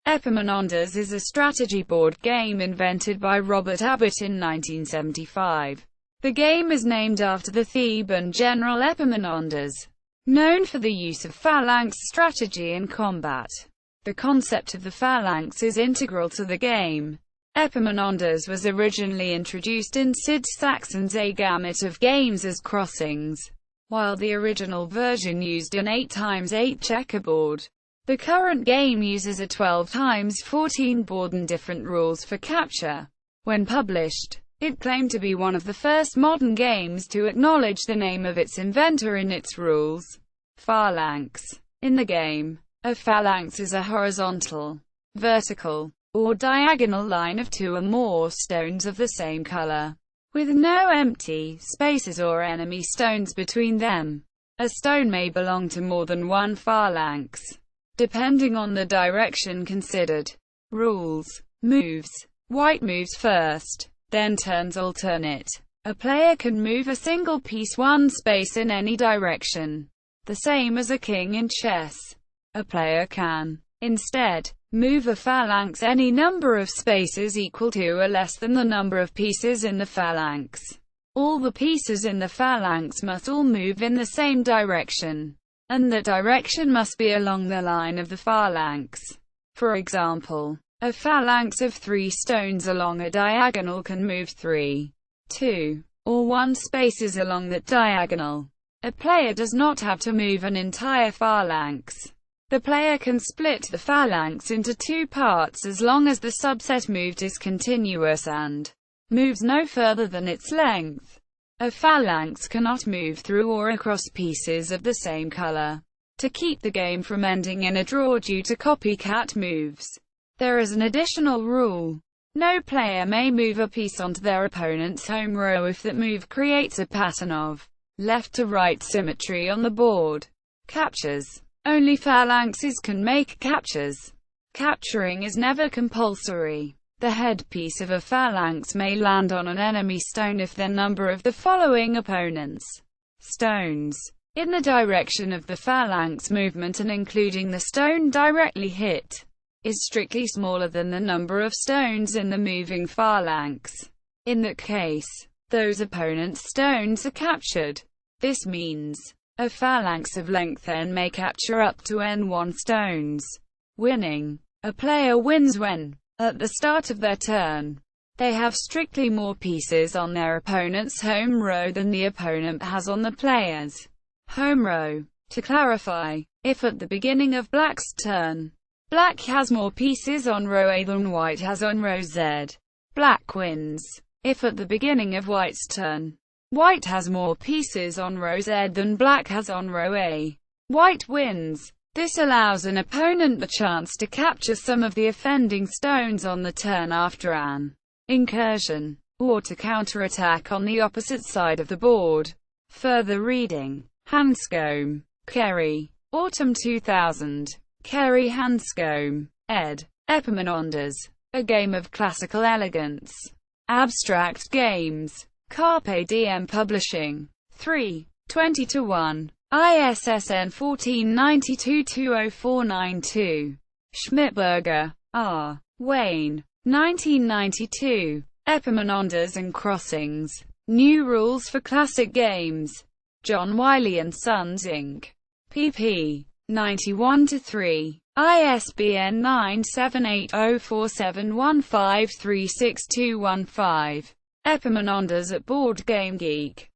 Epaminondas is a strategy board game invented by Robert Abbott in 1975. The game is named after the Theban general Epaminondas, known for the use of phalanx strategy in combat. The concept of the phalanx is integral to the game. Epaminondas was originally introduced in Sid Sackson's A Gamut of Games as crossings, while the original version used an 8x8 checkerboard. The current game uses a 12x14 board and different rules for capture. When published, it claimed to be one of the first modern games to acknowledge the name of its inventor in its rules. Phalanx. In the game, a phalanx is a horizontal, vertical, or diagonal line of two or more stones of the same color, with no empty spaces or enemy stones between them. A stone may belong to more than one phalanx, depending on the direction considered. Rules. Moves. White moves first, then turns alternate. A player can move a single piece one space in any direction, the same as a king in chess. A player can, instead, move a phalanx any number of spaces equal to or less than the number of pieces in the phalanx. All the pieces in the phalanx must all move in the same direction, and that direction must be along the line of the phalanx. For example, a phalanx of 3 stones along a diagonal can move 3, 2, or 1 spaces along that diagonal. A player does not have to move an entire phalanx. The player can split the phalanx into 2 parts as long as the subset moved is continuous and moves no further than its length. A phalanx cannot move through or across pieces of the same color. To keep the game from ending in a draw due to copycat moves, there is an additional rule. No player may move a piece onto their opponent's home row if that move creates a pattern of left-to-right symmetry on the board. Captures. Only phalanxes can make captures. Capturing is never compulsory. The headpiece of a phalanx may land on an enemy stone if the number of the following opponents' stones in the direction of the phalanx movement and including the stone directly hit is strictly smaller than the number of stones in the moving phalanx. In that case, those opponents' stones are captured. This means a phalanx of length n may capture up to n1 stones. Winning. A player wins when, at the start of their turn, they have strictly more pieces on their opponent's home row than the opponent has on the player's home row. To clarify, if at the beginning of Black's turn, Black has more pieces on row A than White has on row Z, Black wins. If at the beginning of White's turn, White has more pieces on row Z than Black has on row A, White wins. This allows an opponent the chance to capture some of the offending stones on the turn after an incursion, or to counterattack on the opposite side of the board. Further reading. Hanscombe, Kerry. Autumn 2000. Kerry Hanscombe, ed. Epaminondas. A Game of Classical Elegance. Abstract Games. Carpe Diem Publishing. 3. 20-1. ISSN 1492-20492. Schmidberger, R. Wayne. 1992. Epaminondas and Crossings. New Rules for Classic Games. John Wiley & Sons, Inc. pp. 91-3. ISBN 9780471536215. Epaminondas at Board Game Geek.